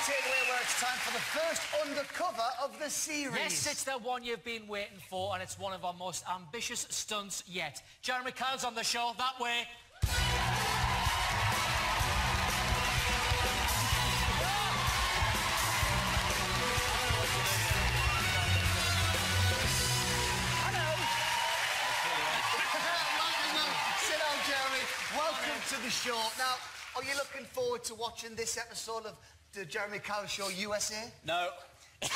take away where it's time for the first undercover of the series. Yes, it's the one you've been waiting for, and it's one of our most ambitious stunts yet. Jeremy Kyle's on the show, that way. Sit down, Jeremy. Welcome to the show. Now, are you looking forward to watching this episode of the Jeremy Kyle Show USA? No. All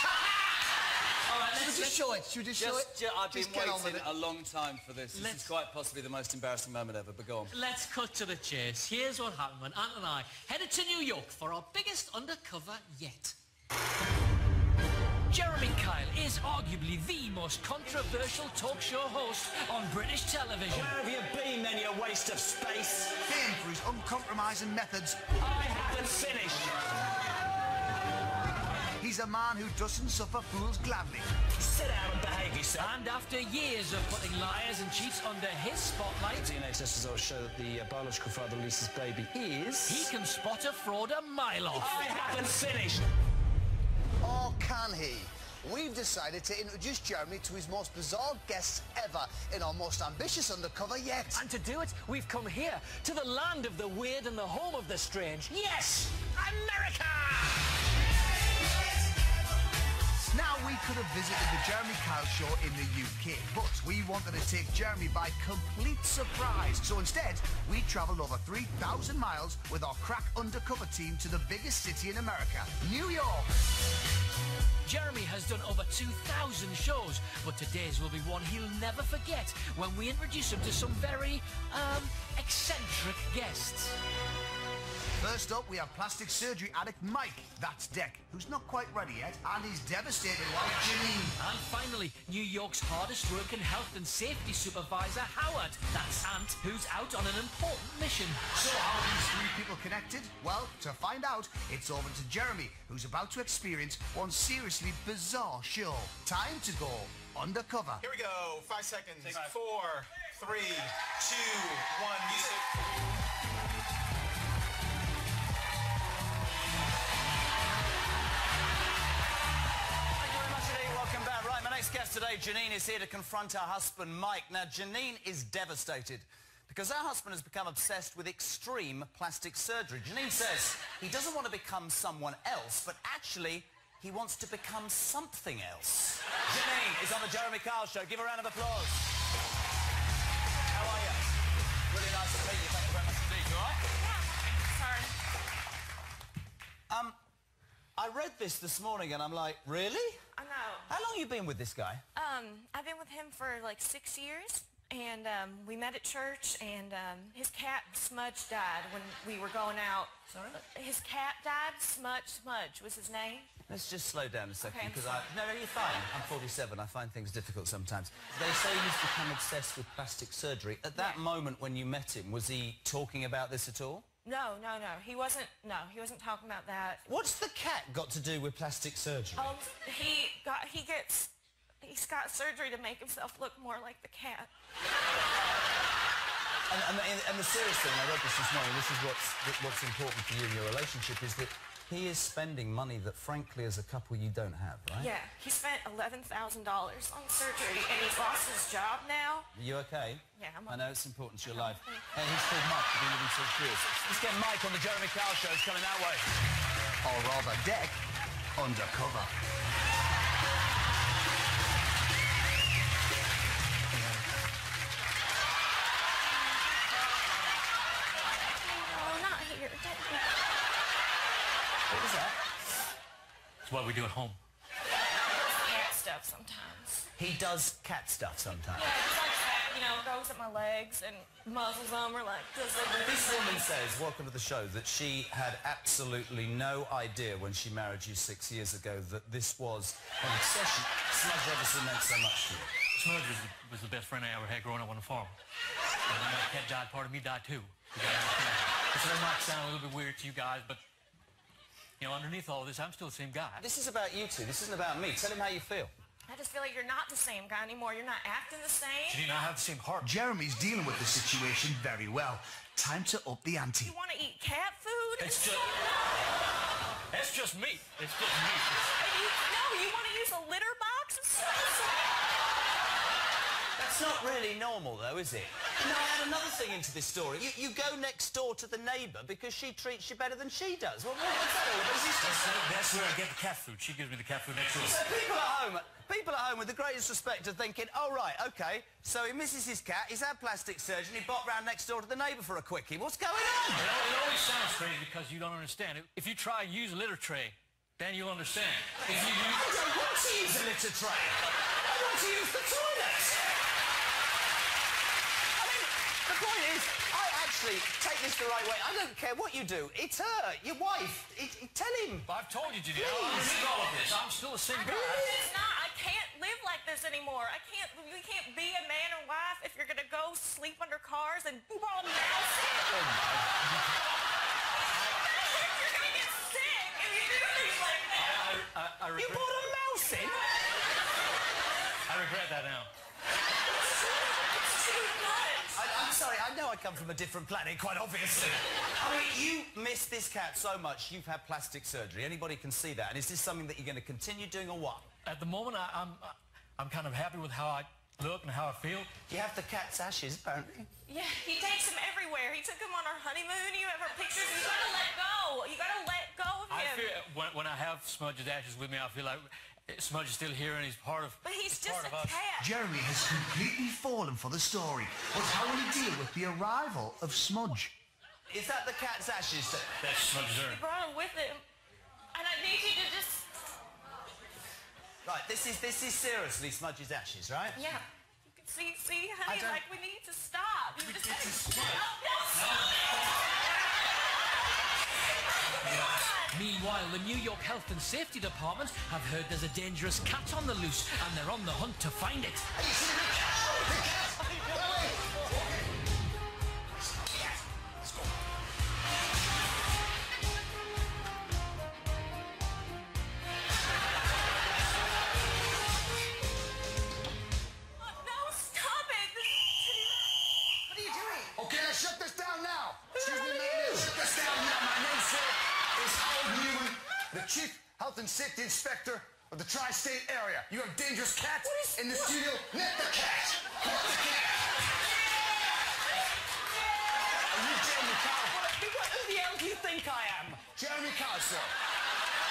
right, let's just show it. Should we just show it? I've been waiting a long time for this. This is quite possibly the most embarrassing moment ever, but go on. Let's cut to the chase. Here's what happened when Ant and I headed to New York for our biggest undercover yet. Jeremy Kyle is arguably the most controversial talk show host on British television. Where have you been, then, you waste of space? Famed for his uncompromising methods. I haven't finished. He's a man who doesn't suffer fools gladly. Sit down and behave yourself. And after years of putting liars and cheats under his spotlight, DNA test results show that the biological father of Lisa's baby is... he can spot a fraud a mile off. I haven't finished. Or can he? We've decided to introduce Jeremy to his most bizarre guests ever in our most ambitious undercover yet. And to do it, we've come here, to the land of the weird and the home of the strange. Yes! America! Now, we could have visited the Jeremy Kyle Show in the UK, but we wanted to take Jeremy by complete surprise. So instead, we travelled over 3,000 miles with our crack undercover team to the biggest city in America, New York. Jeremy has done over 2,000 shows, but today's will be one he'll never forget when we introduce him to some very, eccentric guests. First up, we have plastic surgery addict Mike, that's Deck, who's not quite ready yet, and his devastated wife, Janine. And finally, New York's hardest working health and safety supervisor, Howard, that's Ant, who's out on an important mission. So how are these three people connected? Well, to find out, it's over to Jeremy, who's about to experience one seriously bizarre show. Time to go undercover. Here we go. 5 seconds. 4, 3, 2, 1. Music. Welcome back. Right, my next guest today, Janine, is here to confront her husband, Mike. Now, Janine is devastated because her husband has become obsessed with extreme plastic surgery. Janine says he doesn't want to become someone else, but actually, he wants to become something else. Janine is on the Jeremy Kyle Show. Give her a round of applause. How are you? Really nice to meet you. Thank you very much indeed. You all right? Yeah, sorry. I read this morning and I'm like, really? I know. How long have you been with this guy? I've been with him for like 6 years, and we met at church, and his cat Smudge died when we were going out. Sorry? His cat died. Smudge was his name. Let's just slow down a second, Okay, because I'm No, you're fine. I'm 47. I find things difficult sometimes. They say he's become obsessed with plastic surgery. At that moment when you met him, was he talking about this at all? No. He wasn't talking about that. What's the cat got to do with plastic surgery? He's got surgery to make himself look more like the cat. And the serious thing, I read this morning, this is what's important for you in your relationship, is that he is spending money that, frankly, as a couple, you don't have, right? Yeah, he spent $11,000 on surgery, and he's lost his job now. Are you okay? Yeah, I'm I know it's important to your life. Okay. Hey, he's called Mike. You've been with him 6 years. Let's get Mike on the Jeremy Kyle Show. It's coming that way. Or rather, Deck undercover. Oh, not here. What was that? It's what we do at home. Cat stuff sometimes. He does cat stuff sometimes. Yeah, it's like that, goes at my legs and muzzles them or like does This woman says, welcome to the show, that she had absolutely no idea when she married you 6 years ago that this was an obsession. Smudge obviously meant so much to you. Smudge was the best friend I ever had growing up on the farm. And when my cat died, part of me died too. This might sound a little bit weird to you guys, but, underneath all this, I'm still the same guy. This is about you two. This isn't about me. Tell him how you feel. I just feel like you're not the same guy anymore. You're not acting the same. Do you not have the same heart? Jeremy's dealing with the situation very well. Time to up the ante. You want to eat cat food? It's just... That's just me. It's just me. No, you want to use a litter box? That's not really normal, though, is it? Now, I had another thing into this story. You go next door to the neighbour because she treats you better than she does. What's that all about? That's where I get the cat food. She gives me the cat food next door. So people at home with the greatest respect are thinking, oh, right, OK, so he misses his cat, he's had plastic surgery, he bopped round next door to the neighbour for a quickie. What's going on? It always sounds crazy because you don't understand. If you try and use a litter tray, then you'll understand. I don't want to use a litter tray. I want to use the toilet. I mean, the point is, I actually take this the right way. I don't care what you do. It's her, your wife. Tell him. I've told you, Janine. I'm underneath all of this. I'm still the same guy. It's not. I can't live like this anymore. We can't be a man and wife if you're going to go sleep under cars and poop all mouse in. You're going to get sick if you do things like that. You brought a mouse in? I regret that now. It's too much. I'm sorry, I know I come from a different planet, quite obviously. I mean, you miss this cat so much, you've had plastic surgery. Anybody can see that. And is this something that you're going to continue doing or what? At the moment, I'm kind of happy with how I look and how I feel. You have the cat's ashes, apparently. Yeah, he takes him everywhere. He took him on our honeymoon. You have our pictures. You gotta let go. You gotta let go of him. I feel when I have Smudge's ashes with me, I feel like Smudge is still here and he's part of. But he's just a us. cat. Jeremy has completely fallen for the story. But how will he deal with the arrival of Smudge? Is that the cat's ashes? That's Smudge's urn. He brought him with him. And I need you to just... Right, this is seriously Smudge's ashes, right? Yeah. You can see, honey, don't- like, we need to stop. You just gotta... stop. No, stop! Meanwhile, the New York Health and Safety Department have heard there's a dangerous cat on the loose and they're on the hunt to find it. No, stop it! What are you doing? Okay, let's shut this down now. Excuse me, ma'am. Shut this down now. My name, sir, is Howard Newman, the Chief Health and Safety Inspector of the Tri-State area. You have dangerous cats in the studio. Net the cat. Net the cat. Are you Jeremy Kyle? Who the hell do you think I am? Jeremy Kyle, sir.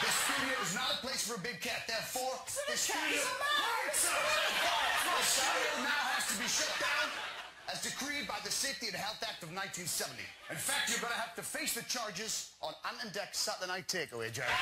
This studio is not a place for a big cat. Therefore, this studio... Quiet, sir. The studio now has to be shut down as decreed by the Safety and Health Act of 1970. In fact, you're going to have to face the charges on Ant and Dec's Saturday Night Takeaway, Jeremy.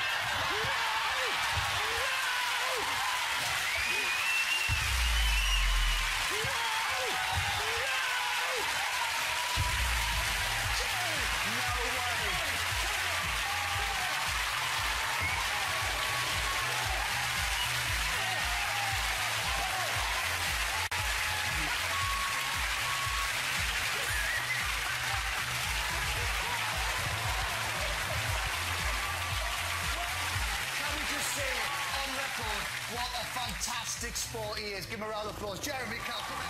What a fantastic sport he is. Give him a round of applause. Jeremy Kyle, come in.